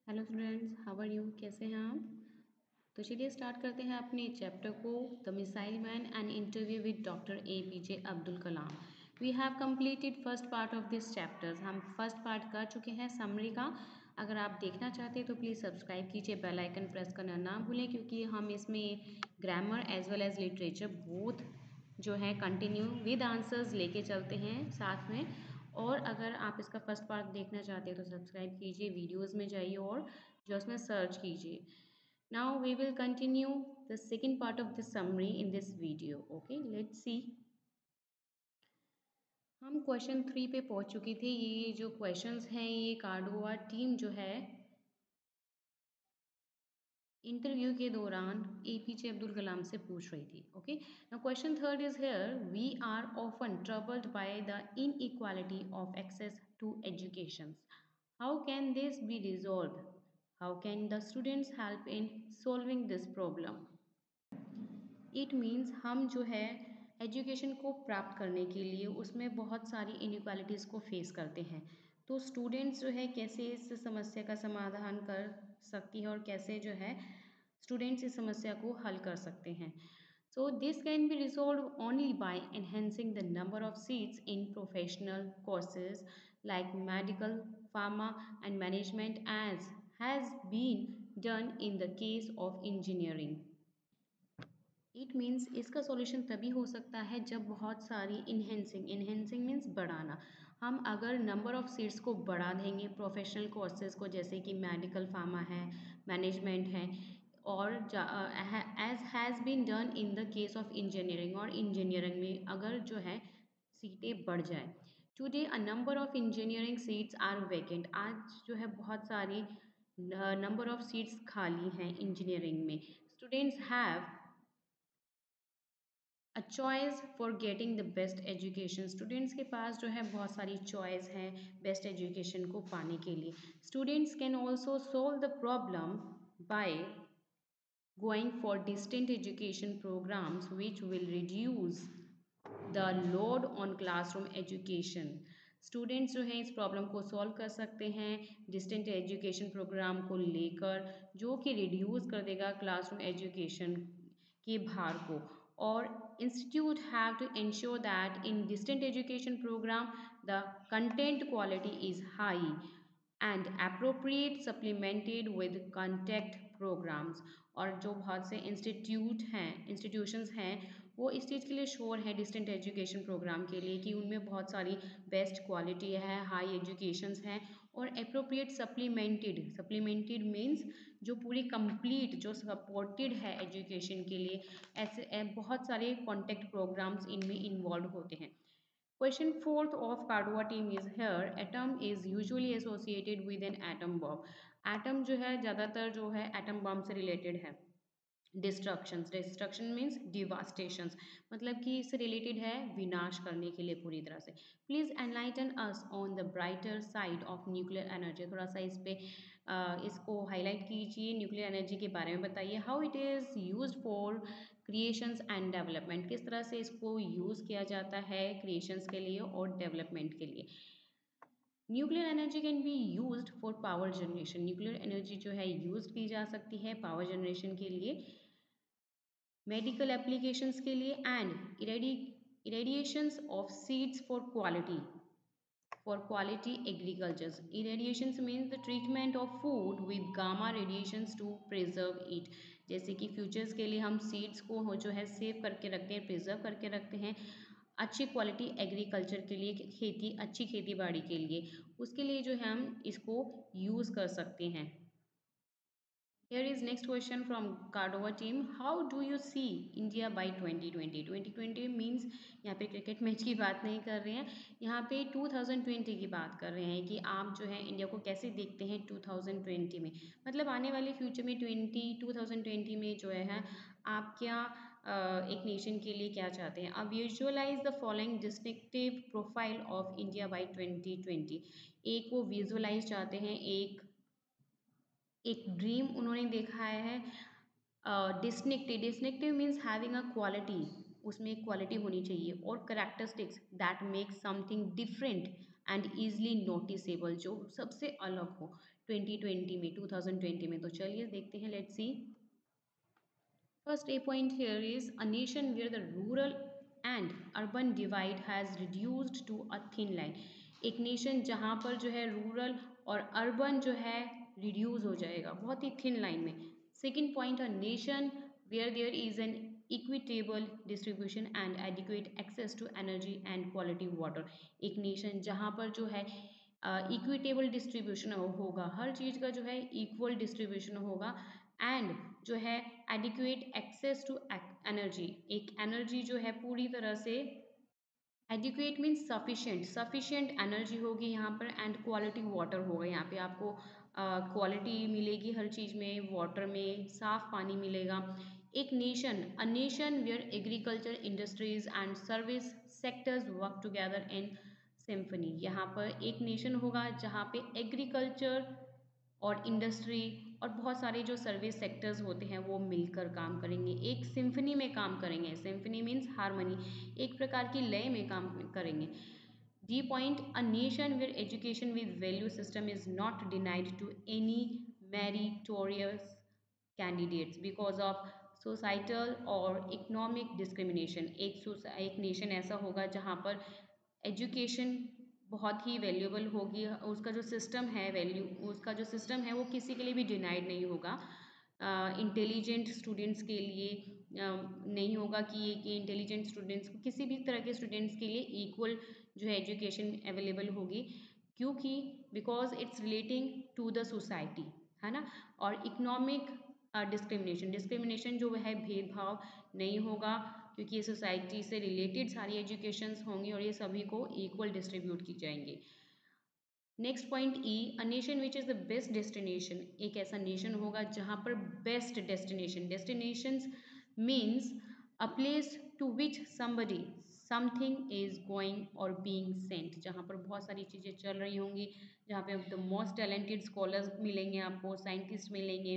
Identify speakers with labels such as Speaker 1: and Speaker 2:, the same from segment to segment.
Speaker 1: Hello students, how are you? कैसे हैं आप? तो चलिए स्टार्ट करते हैं अपने चैप्टर को, the missile man and interview with doctor APJ Abdul Kalam. We have completed first part of this chapters. हम फर्स्ट पार्ट कर चुके हैं समरी का। अगर आप देखना चाहते हैं तो प्लीज़ सब्सक्राइब कीजिए, बेल आइकन प्रेस करना ना भूलें, क्योंकि हम इसमें grammar as well as literature both जो है कंटिन्यू विद आंसर्स लेके चलते हैं साथ में। और अगर आप इसका फर्स्ट पार्ट देखना चाहते हैं तो सब्सक्राइब कीजिए, वीडियोस में जाइए और जो उसमें सर्च कीजिए। Now we will continue the second part of the summary in this video. Okay, let's see. हम क्वेश्चन 3 पे पहुंच चुके थे। ये जो क्वेश्चंस हैं ये कार्डोवा टीम जो है इंटरव्यू के दौरान APJ अब्दुल कलाम से पूछ रही थी। Okay, now question third is here, we are often troubled by the inequality of access to education. How can this be resolve? How can the students help in solving this problem? It means हम जो है education को प्राप्त करने के लिए उसमें बहुत सारी इनइक्वालिटीज़ को फेस करते हैं। तो स्टूडेंट्स जो है कैसे इस समस्या का समाधान कर सकती है और कैसे जो है स्टूडेंट्स इस समस्या को हल कर सकते हैं। So this can be resolved only by enhancing the number of seats in professional courses like medical, pharma and management, as has been done in the case of engineering. It means इसका solution तभी हो सकता है जब बहुत सारी enhancing means बढ़ाना। हम अगर नंबर ऑफ़ सीट्स को बढ़ा देंगे प्रोफेशनल कोर्सेज को, जैसे कि मेडिकल, फार्मा है, मैनेजमेंट है, और as has been done in the case of engineering, और इंजीनियरिंग में अगर जो है सीटें बढ़ जाए। Today a number of engineering seats are vacant. आज जो है बहुत सारी नंबर ऑफ सीट्स खाली हैं इंजीनियरिंग में। Students have a choice for getting the best education. Students के पास जो है बहुत सारी चॉइस है बेस्ट एजुकेशन को पाने के लिए। Students can also solve the problem by going for distant education programmes which will reduce the load on classroom education. Students जो हैं इस प्रॉब्लम को सॉल्व कर सकते हैं डिस्टेंट एजुकेशन प्रोग्राम को लेकर, जो कि रिड्यूस कर देगा क्लासरूम एजुकेशन के भार को। और institute have to ensure that in distant education program the content quality is high and appropriate supplemented with contact programs। और जो बहुत से इंस्टीट्यूशंस हैं वो इस चीज़ के लिए श्योर है डिस्टेंट एजुकेशन प्रोग्राम के लिए कि उनमें बहुत सारी बेस्ट क्वालिटी है, हाई एजुकेशंस हैं, और अप्रोप्रिएट सप्लीमेंटेड मीन्स जो पूरी कंप्लीट जो सपोर्टेड है एजुकेशन के लिए। ऐसे बहुत सारे कॉन्टेक्ट प्रोग्राम्स इनमें इन्वॉल्व होते हैं। Question fourth of Padua team is here. Atom is usually associated with an atom bomb. Atom जो है ज़्यादातर जो है atom bomb से related है। डिस्ट्रक्शन मीन्स डिवास्टेशंस, मतलब कि इससे रिलेटेड है विनाश करने के लिए पूरी तरह से। Please enlighten us on the brighter side of nuclear energy. थोड़ा सा इस पे इसको हाईलाइट कीजिए, न्यूक्लियर एनर्जी के बारे में बताइए। How it is used for creations and development. किस तरह से इसको यूज़ किया जाता है क्रिएशंस के लिए और डेवलपमेंट के लिए। Nuclear energy can be used for power generation. Nuclear energy जो है यूज की जा सकती है पावर जनरेशन के लिए, मेडिकल एप्लीकेशंस के लिए, and irradiations of seeds for quality agriculture. Irradiations means the treatment of food with gamma radiations to preserve it. जैसे कि फ्यूचर्स के लिए हम सीड्स को जो है सेव करके रखते हैं, प्रिजर्व करके रखते हैं अच्छी क्वालिटी एग्रीकल्चर के लिए, खेती अच्छी खेती बाड़ी के लिए, उसके लिए जो है हम इसको यूज़ कर सकते हैं। Here is next question from Cardova team. How do you see India by 2020? 2020 means यहाँ पे क्रिकेट मैच की बात नहीं कर रहे हैं, यहाँ पे 2020 की बात कर रहे हैं कि आप जो है इंडिया को कैसे देखते हैं 2020 में, मतलब आने वाले फ्यूचर में 2020 में जो है आप क्या एक नेशन के लिए क्या चाहते हैं। अब visualise the following distinctive profile of India by 2020। एक वो विजुअलाइज चाहते हैं, एक ड्रीम उन्होंने देखा है। Distinctive means having a quality, उसमें एक क्वालिटी होनी चाहिए, और characteristics that make something different and easily noticeable, जो सबसे अलग हो 2020 में, 2020 में। तो चलिए देखते हैं, let's see. First A point here is a nation where the rural and urban divide has reduced to a thin line. एक नेशन जहाँ पर जो है रूरल और अर्बन जो है रिड्यूस हो जाएगा बहुत ही थिन लाइन में. Second point, a nation where there is an equitable distribution and adequate access to energy and quality water. एक नेशन जहाँ पर जो है इक्विटेबल डिस्ट्रीब्यूशन होगा, हर चीज़ का जो है इक्वल डिस्ट्रीब्यूशन होगा, एंड जो है एडिक्वेट एक्सेस टू एनर्जी, एक एनर्जी जो है पूरी तरह से adequate means sufficient, sufficient energy होगी यहाँ पर, एंड क्वालिटी वाटर होगा, यहाँ पे आपको क्वालिटी मिलेगी हर चीज़ में, वाटर में साफ पानी मिलेगा. एक nation, a nation where agriculture, industries and service sectors work together in symphony. यहाँ पर एक नेशन होगा जहाँ पे एग्रीकल्चर और इंडस्ट्री और बहुत सारे जो सर्विस सेक्टर्स होते हैं वो मिलकर काम करेंगे, एक सिम्फनी में काम करेंगे. सिम्फनी मीन्स हारमोनी, एक प्रकार की लय में काम करेंगे. D point, a nation where education with value system is not denied to any meritorious candidates because of societal और इकोनॉमिक डिस्क्रिमिनेशन. एक नेशन ऐसा होगा जहाँ पर एजुकेशन बहुत ही वैल्यूएबल होगी, उसका जो सिस्टम है, वैल्यू उसका जो सिस्टम है वो किसी के लिए भी डिनाइड नहीं होगा. इंटेलिजेंट स्टूडेंट्स के लिए नहीं होगा कि इंटेलिजेंट स्टूडेंट्स को, किसी भी तरह के स्टूडेंट्स के लिए इक्वल जो है एजुकेशन अवेलेबल होगी, क्योंकि because it's relating to the society, है ना. और इकोनॉमिक डिस्क्रिमिनेशन, डिस्क्रिमिनेशन जो है भेदभाव नहीं होगा, क्योंकि ये सोसाइटी से रिलेटेड सारी एजुकेशंस होंगी और ये सभी को इक्वल डिस्ट्रीब्यूट की जाएंगे. Next point E, a nation which is the best destination. एक ऐसा नेशन होगा जहाँ पर best destination, destinations means a place to which somebody something is going और बीइंग सेंट, जहाँ पर बहुत सारी चीज़ें चल रही होंगी, जहाँ पे द मोस्ट टैलेंटेड स्कॉलर्स मिलेंगे आपको, साइंटिस्ट मिलेंगे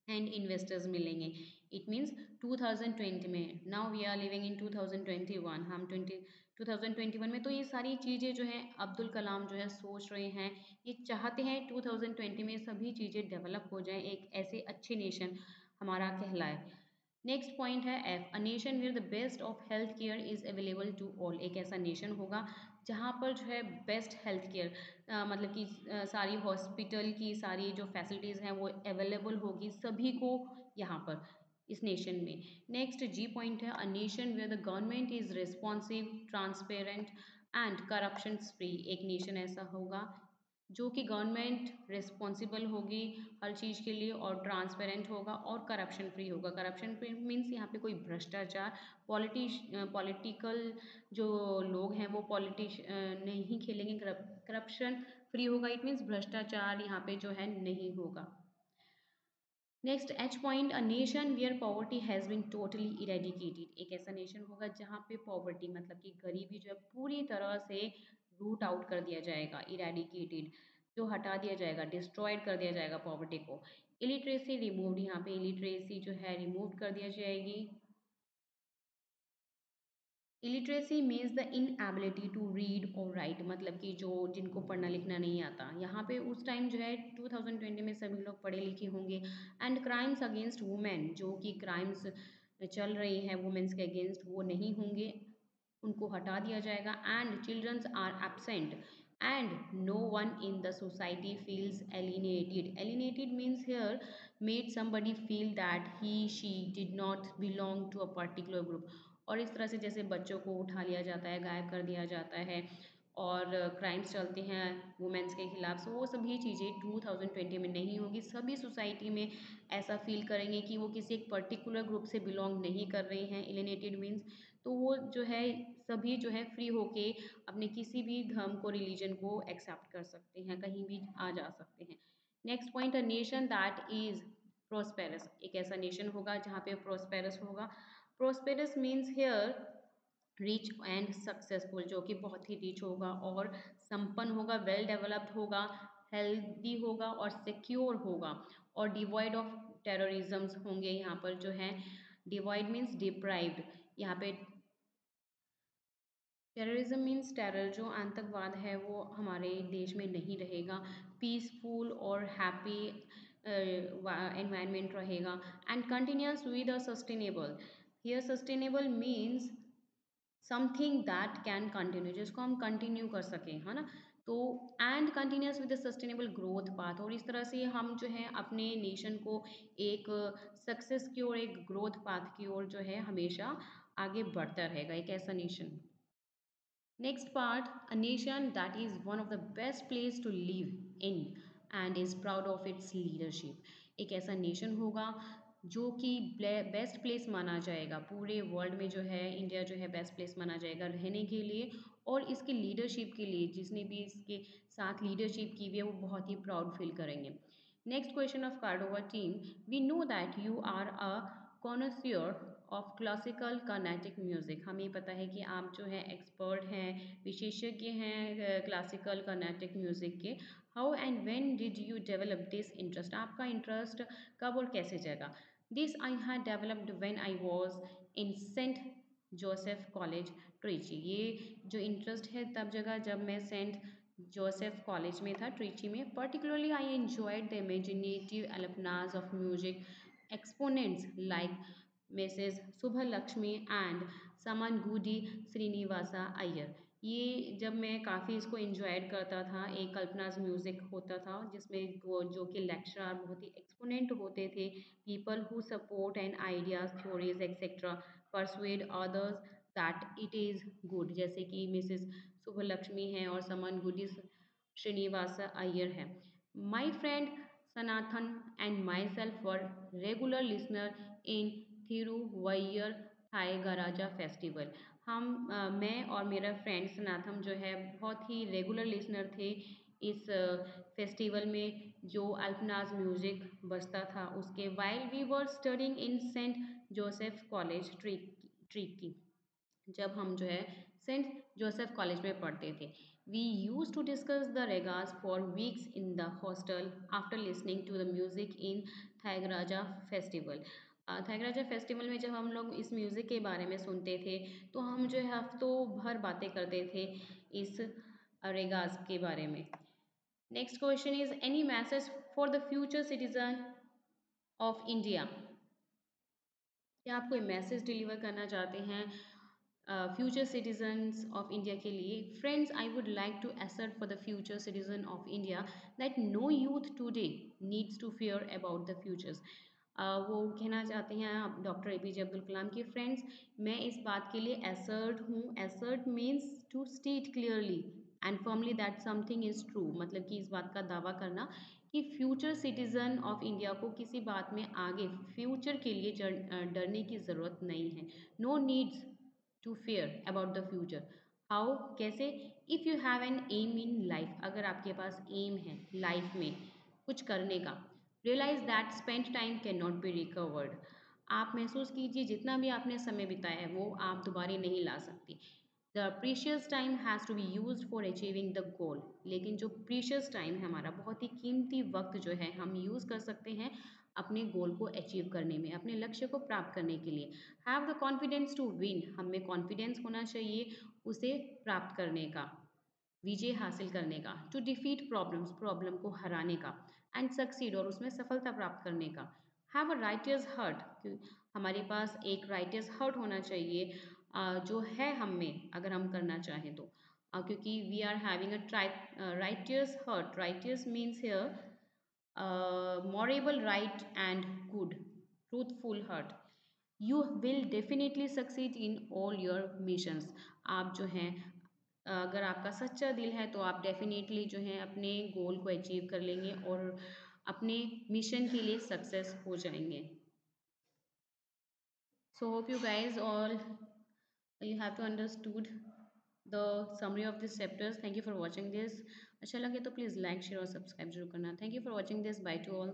Speaker 1: एंड इन्वेस्टर्स मिलेंगे. इट मीन्स 2020 में, now we are living in 2021, हम 2021 में, तो ये सारी चीज़ें जो हैं अब्दुल कलाम जो है सोच रहे हैं, ये चाहते हैं 2020 में सभी चीज़ें डेवलप हो जाएं, एक ऐसे अच्छे नेशन हमारा कहलाए. नेक्स्ट पॉइंट है F, a nation where the best of health care is available to all. एक ऐसा नेशन होगा जहाँ पर जो है बेस्ट हेल्थ केयर, मतलब कि सारी हॉस्पिटल की सारी जो फैसिलिटीज़ हैं वो अवेलेबल होगी सभी को यहाँ पर, इस नेशन में. नेक्स्ट जी पॉइंट है, a nation where the government is responsive, transparent and corruption free. एक नेशन ऐसा होगा जो कि गवर्नमेंट रिस्पॉन्सिबल होगी हर चीज़ के लिए और ट्रांसपेरेंट होगा और करप्शन फ्री होगा. करप्शन फ्री मीन्स यहाँ पे कोई भ्रष्टाचार, पॉलिटिकल जो लोग हैं वो पॉलिटिश नहीं खेलेंगे, करप्शन फ्री होगा, इट मीन्स भ्रष्टाचार यहाँ पे जो है नहीं होगा. Next H point, a nation where poverty has been totally eradicated. एक ऐसा नेशन होगा जहाँ पे पॉवर्टी मतलब कि गरीबी जो है पूरी तरह से रूट आउट कर दिया जाएगा, इरेडिकेटेड जो हटा दिया जाएगा, डिस्ट्रॉयड कर दिया जाएगा पॉवर्टी को. इलिटरेसी रिमूव्ड, यहाँ पे इलिटरेसी जो है रिमूव कर दिया जाएगी. Illiteracy means the inability to read और राइट, मतलब कि जो जिनको पढ़ना लिखना नहीं आता, यहाँ पे उस टाइम जो है 2020 में सभी लोग पढ़े लिखे होंगे. एंड क्राइम्स अगेंस्ट वुमेन, जो कि क्राइम्स चल रही हैं वुमेन्स के अगेंस्ट, वो नहीं होंगे, उनको हटा दिया जाएगा. And childrens are absent and no one in the society feels alienated. Alienated means here made somebody feel that he she did not belong to a particular group. और इस तरह से जैसे बच्चों को उठा लिया जाता है, गायब कर दिया जाता है और क्राइम्स चलते हैं वुमेन्स के खिलाफ, सो वो सभी चीज़ें 2020 में नहीं होगी. सभी सोसाइटी में ऐसा फील करेंगे कि वो किसी एक पर्टिकुलर ग्रुप से बिलोंग नहीं कर रहे हैं. एलिनेटेड मीन्स तो वो जो है सभी जो है फ्री होके अपने किसी भी धर्म को, रिलीजन को एक्सेप्ट कर सकते हैं, कहीं भी आ जा सकते हैं. Next point, a nation that is prosperous. एक ऐसा नेशन होगा जहाँ पे प्रोस्पेरस होगा. Prosperous means here rich and successful, जो कि बहुत ही रिच होगा और संपन्न होगा, वेल डेवलप्ड होगा, हेल्दी होगा और सिक्योर होगा और डिवॉइड ऑफ टेररिज्म्स होंगे. यहाँ पर जो है डिवॉइड मीन्स डिप्राइव्ड, यहाँ पे टेररिज्म मीन्स टेरर, जो आतंकवाद है वो हमारे देश में नहीं रहेगा। पीसफुल और हैप्पी एनवायरनमेंट रहेगा and continuous with a sustainable. Here sustainable means something that can continue, जिसको हम कंटिन्यू कर सकें, है ना। तो and continuous with the sustainable growth path, और इस तरह से हम जो है अपने नेशन को एक सक्सेस की ओर, एक ग्रोथ पाथ की ओर जो है हमेशा आगे बढ़ता रहेगा, एक ऐसा nation. Next part, a nation that is one of the best place to live in and is proud of its leadership. एक ऐसा नेशन होगा जो कि बेस्ट प्लेस माना जाएगा पूरे वर्ल्ड में, जो है इंडिया जो है बेस्ट प्लेस माना जाएगा रहने के लिए और इसकी लीडरशिप के लिए। जिसने भी इसके साथ लीडरशिप की हुई है वो बहुत ही प्राउड फील करेंगे। Next question of Cordova team, we know that you are a connoisseur of classical Carnatic music. हमें पता है कि आप जो है एक्सपर्ट हैं, विशेषज्ञ हैं क्लासिकल कर्नाटिक म्यूजिक के। How and when did you develop this interest? आपका इंटरेस्ट कब और कैसे जगा? This I had developed when I was in Saint Joseph college Trichy. ये जो इंटरेस्ट है तब जगह जब मैं सेंट जोसेफ कॉलेज में था, ट्रिची में। Particularly I enjoyed the imaginative alapanas of music exponents like Mrs. Subhalakshmi and Samangudi Srinivasa Iyer। ये जब मैं काफ़ी इसको इंजॉयड करता था, एक कल्पनाज म्यूज़िक होता था जिसमें वो जो कि लेक्चरर बहुत ही एक्सपोनेंट होते थे, people who support and ideas theories etcetera persuade others that it is good, जैसे कि मिसेस सुभलक्ष्मी हैं और समन गुडी श्रीनिवासा अय्यर है। My friend Sanathan and myself were regular listener in Thiruvayur Thai Garaja Festival। मैं और मेरा फ्रेंड सनाथम जो है बहुत ही रेगुलर लिसनर थे इस फेस्टिवल में, जो अल्पनाज म्यूजिक बजता था उसके। While we were studying in Saint Joseph college Trichy, जब हम जो है सेंट जोसेफ कॉलेज में पढ़ते थे। We use to discuss the ragas for weeks in the hostel after listening to the music in Thyagaraja festival. Thyagaraja festival में जब हम लोग इस म्यूज़िक के बारे में सुनते थे तो हम जो है हफ्तों भर बातें करते थे इस रेगास के बारे में। Next question is any message for the future citizen of India? क्या आप कोई मैसेज डिलीवर करना चाहते हैं फ्यूचर सिटीजन्स ऑफ इंडिया के लिए? Friends, I would like to assert for the future citizen of India that no youth today needs to fear about the futures. वो कहना चाहते हैं डॉक्टर एपीजे अब्दुल कलाम की। फ्रेंड्स, मैं इस बात के लिए असर्ट हूँ। Assert means to state clearly and firmly that something is true, मतलब कि इस बात का दावा करना कि फ्यूचर सिटीज़न ऑफ इंडिया को किसी बात में आगे फ्यूचर के लिए डरने की ज़रूरत नहीं है। No needs to fear about the future. How, कैसे? If you have an aim in life, अगर आपके पास एम है लाइफ में कुछ करने का, realise that spend time can not be recovered. आप महसूस कीजिए जितना भी आपने समय बिताया है वो आप दोबारा नहीं ला सकती। The precious time has to be use for achieving the goal. लेकिन जो प्रीशियस टाइम है हमारा, बहुत ही कीमती वक्त जो है, हम यूज़ कर सकते हैं अपने गोल को अचीव करने में, अपने लक्ष्य को प्राप्त करने के लिए। Have the confidence to win, हमें कॉन्फिडेंस होना चाहिए उसे प्राप्त करने का, विजय हासिल करने का। टू डिफीट प्रॉब्लम्स, प्रॉब्लम को हराने का। एंड सक्सीड, और उसमें सफलता प्राप्त करने का। हैव अ राइटियस हर्ट, हमारे पास एक राइटियस हर्ट होना चाहिए जो है हम में, अगर हम करना चाहें तो। क्योंकि we are having a righteous heart. Righteous means here moral, right and good, truthful heart. You will definitely succeed in all your missions. आप जो हैं अगर आपका सच्चा दिल है तो आप डेफिनेटली जो है अपने गोल को अचीव कर लेंगे और अपने मिशन के लिए सक्सेस हो जाएंगे। So hope you guys all you have to understood the summary of this chapters. Thank you for watching this. अच्छा लगे तो प्लीज़ लाइक शेयर और सब्सक्राइब जरूर करना। Thank you for watching this, by two all.